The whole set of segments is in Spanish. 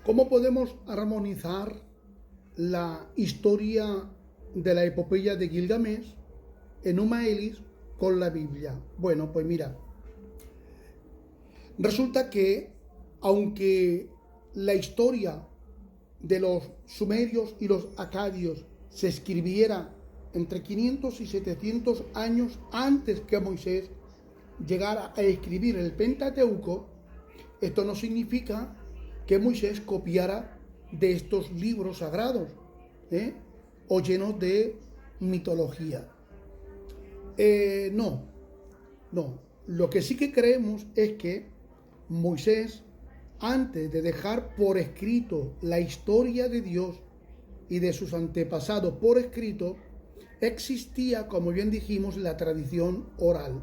¿Cómo podemos armonizar la historia de la epopeya de Gilgamesh, Enuma Elish, con la Biblia? Bueno, pues mira, resulta que aunque la historia de los sumerios y los acadios se escribiera entre 500 y 700 años antes que Moisés llegara a escribir el Pentateuco, esto no significa que Moisés copiara de estos libros sagrados, o llenos de mitología. No. Lo que sí que creemos es que Moisés, antes de dejar por escrito la historia de Dios y de sus antepasados por escrito, existía, como bien dijimos, la tradición oral.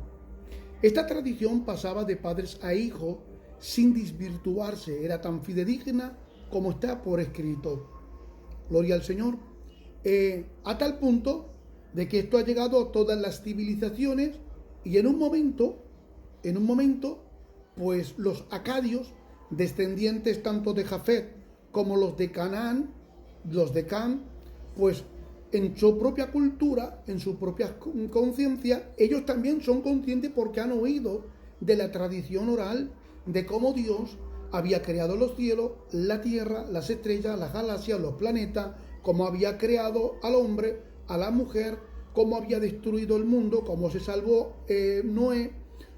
Esta tradición pasaba de padres a hijos sin desvirtuarse, era tan fidedigna como está por escrito. Gloria al Señor. A tal punto de que esto ha llegado a todas las civilizaciones y en un momento, pues los acadios, descendientes tanto de Jafet como los de Canaán, los de Cam, pues en su propia cultura, en su propia conciencia, ellos también son conscientes porque han oído de la tradición oral de cómo Dios había creado los cielos, la tierra, las estrellas, las galaxias, los planetas, cómo había creado al hombre, a la mujer, cómo había destruido el mundo, cómo se salvó Noé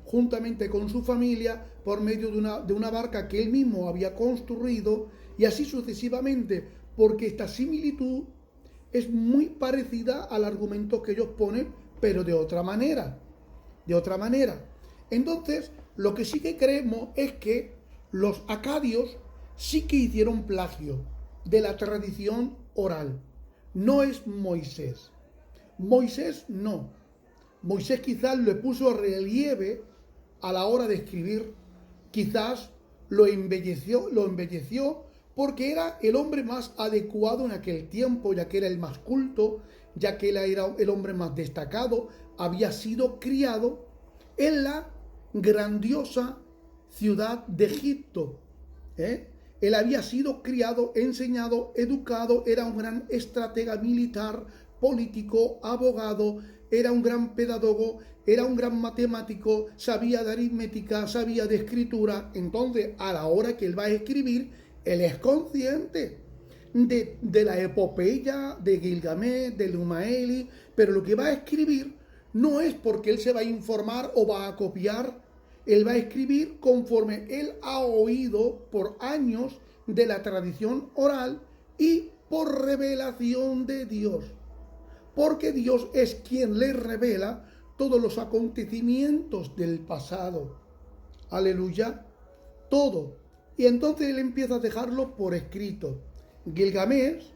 juntamente con su familia por medio de una barca que él mismo había construido, y así sucesivamente, porque esta similitud es muy parecida al argumento que ellos ponen, pero de otra manera. Entonces, lo que sí que creemos es que los acadios sí que hicieron plagio de la tradición oral. No es Moisés. Moisés no. Moisés quizás le puso relieve a la hora de escribir, quizás lo embelleció porque era el hombre más adecuado en aquel tiempo, ya que era el más culto, ya que él era el hombre más destacado, había sido criado en la grandiosa ciudad de Egipto. Él había sido criado, enseñado, educado, era un gran estratega militar, político, abogado, era un gran pedagogo, era un gran matemático, sabía de aritmética, sabía de escritura. Entonces, a la hora que él va a escribir, él es consciente de la epopeya de Gilgamesh, de Enuma Elish, pero lo que va a escribir no es porque él se va a informar o va a copiar. Él va a escribir conforme él ha oído por años de la tradición oral y por revelación de Dios. Porque Dios es quien le revela todos los acontecimientos del pasado. Aleluya. Todo. Y entonces él empieza a dejarlo por escrito. Gilgamesh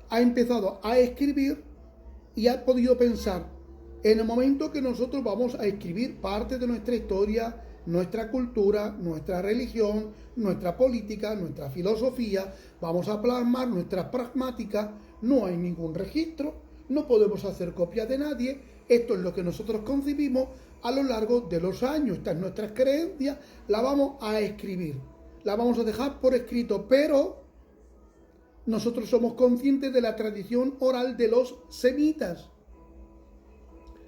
ha empezado a escribir y ha podido pensar, en el momento que nosotros vamos a escribir parte de nuestra historia, nuestra cultura, nuestra religión, nuestra política, nuestra filosofía, vamos a plasmar nuestras pragmáticas, no hay ningún registro, no podemos hacer copia de nadie, esto es lo que nosotros concibimos a lo largo de los años, estas nuestras creencias, la vamos a escribir, la vamos a dejar por escrito, pero nosotros somos conscientes de la tradición oral de los semitas.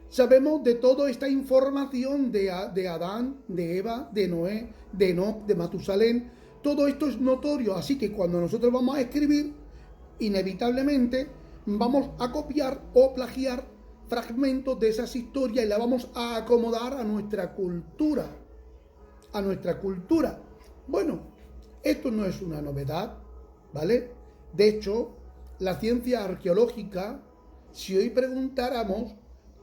Sabemos de toda esta información de Adán, de Eva, de Noé, de Enoc, de Matusalén. Todo esto es notorio, así que cuando nosotros vamos a escribir, inevitablemente vamos a copiar o plagiar fragmentos de esas historias y la vamos a acomodar a nuestra cultura. Bueno, esto no es una novedad, ¿vale? De hecho, la ciencia arqueológica, si hoy preguntáramos,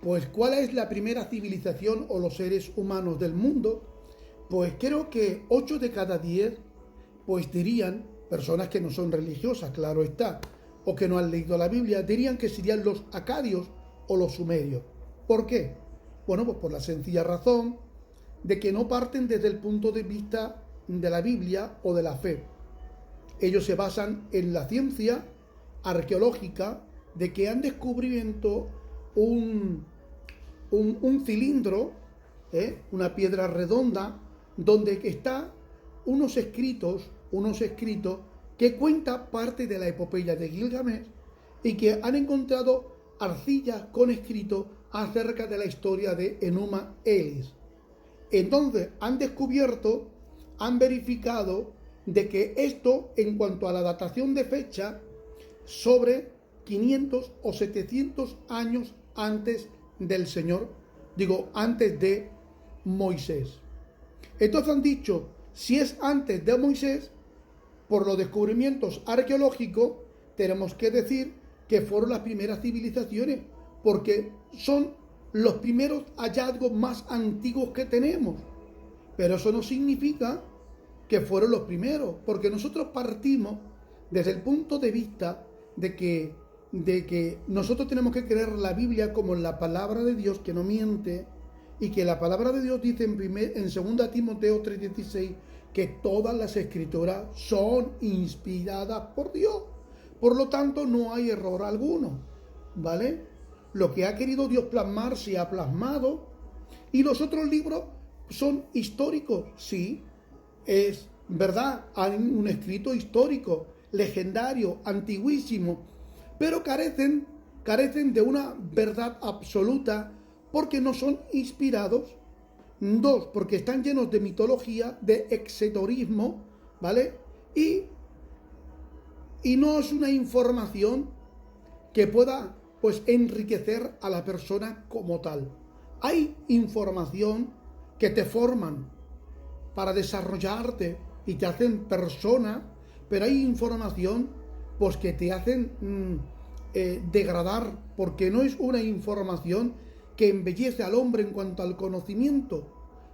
pues, ¿cuál es la primera civilización o los seres humanos del mundo? Pues creo que 8 de cada 10, pues dirían, personas que no son religiosas, claro está, o que no han leído la Biblia, dirían que serían los acadios o los sumerios. ¿Por qué? Bueno, pues por la sencilla razón de que no parten desde el punto de vista de la Biblia o de la fe. Ellos se basan en la ciencia arqueológica de que han descubierto un cilindro, una piedra redonda, donde están unos escritos que cuenta parte de la epopeya de Gilgamesh y que han encontrado arcillas con escrito acerca de la historia de Enuma Elis. Entonces han descubierto, han verificado de que esto, en cuanto a la datación de fecha, sobre 500 o 700 años antes del Señor, antes de Moisés. Entonces han dicho, si es antes de Moisés, por los descubrimientos arqueológicos, tenemos que decir que fueron las primeras civilizaciones, porque son los primeros hallazgos más antiguos que tenemos. Pero eso no significa que fueron los primeros, porque nosotros partimos desde el punto de vista de que nosotros tenemos que creer la Biblia como la palabra de Dios, que no miente, y que la palabra de Dios dice en 2 Timoteo 3:16 que todas las escrituras son inspiradas por Dios. Por lo tanto, no hay error alguno, ¿vale? Lo que ha querido Dios plasmar se ha plasmado, y los otros libros son históricos, sí, es verdad, hay un escrito histórico, legendario, antiguísimo, pero carecen de una verdad absoluta porque no son inspirados. 2, porque están llenos de mitología, de exeterismo, ¿vale? Y no es una información que pueda, pues, enriquecer a la persona como tal. Hay información que te forman para desarrollarte y te hacen persona, pero hay información, pues, que te hacen degradar, porque no es una información que embellece al hombre en cuanto al conocimiento.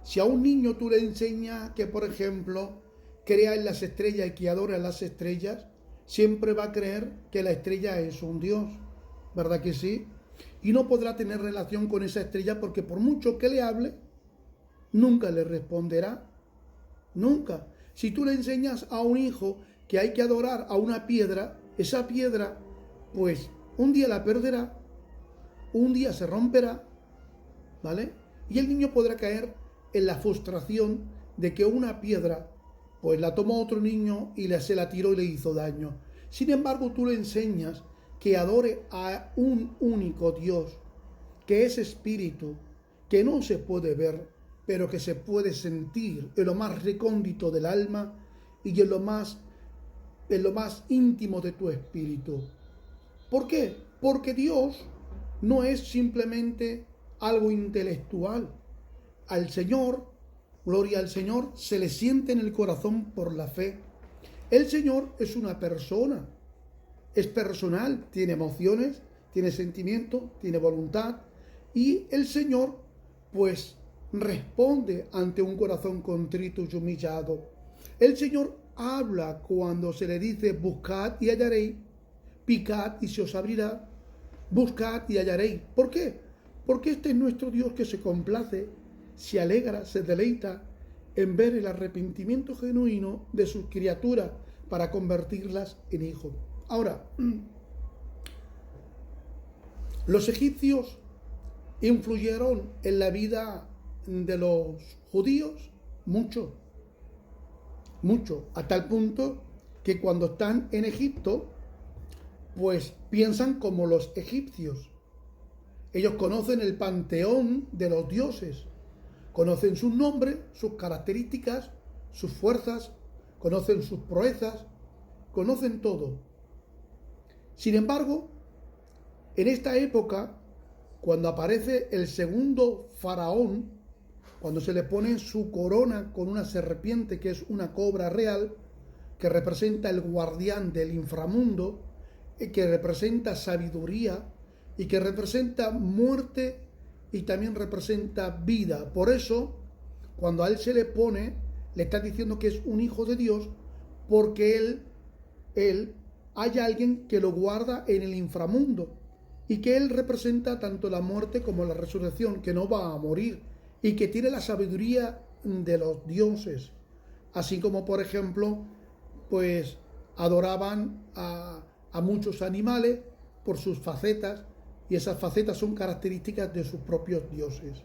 Si a un niño tú le enseñas que, por ejemplo, crea en las estrellas y que adora las estrellas, siempre va a creer que la estrella es un dios, ¿verdad que sí? Y no podrá tener relación con esa estrella porque por mucho que le hable, nunca le responderá, nunca. Si tú le enseñas a un hijo que hay que adorar a una piedra, esa piedra, pues, un día la perderá, un día se romperá, ¿vale? Y el niño podrá caer en la frustración de que una piedra, pues, la tomó otro niño y se la tiró y le hizo daño. Sin embargo, tú le enseñas que adore a un único Dios, que es espíritu, que no se puede ver, pero que se puede sentir en lo más recóndito del alma y en lo más íntimo de tu espíritu. ¿Por qué? Porque Dios no es simplemente algo intelectual. Al Señor, gloria al Señor, se le siente en el corazón por la fe. El Señor es una persona, es personal, tiene emociones, tiene sentimientos, tiene voluntad, y el Señor, pues, responde ante un corazón contrito y humillado. El Señor habla cuando se le dice: buscad y hallaréis, picad y se os abrirá, buscad y hallaréis. ¿Por qué? Porque este es nuestro Dios, que se complace, se alegra, se deleita en ver el arrepentimiento genuino de sus criaturas para convertirlas en hijos. Ahora, los egipcios influyeron en la vida de los judíos mucho, a tal punto que cuando están en Egipto, pues piensan como los egipcios. Ellos conocen el panteón de los dioses, conocen sus nombres, sus características, sus fuerzas, conocen sus proezas, conocen todo. Sin embargo, en esta época, cuando aparece el segundo faraón, cuando se le pone su corona con una serpiente, que es una cobra real, que representa el guardián del inframundo, que representa sabiduría y que representa muerte y también representa vida. Por eso, cuando a él se le pone, le está diciendo que es un hijo de Dios, porque él hay alguien que lo guarda en el inframundo y que él representa tanto la muerte como la resurrección, que no va a morir y que tiene la sabiduría de los dioses. Así como, por ejemplo, pues adoraban a muchos animales por sus facetas, y esas facetas son características de sus propios dioses.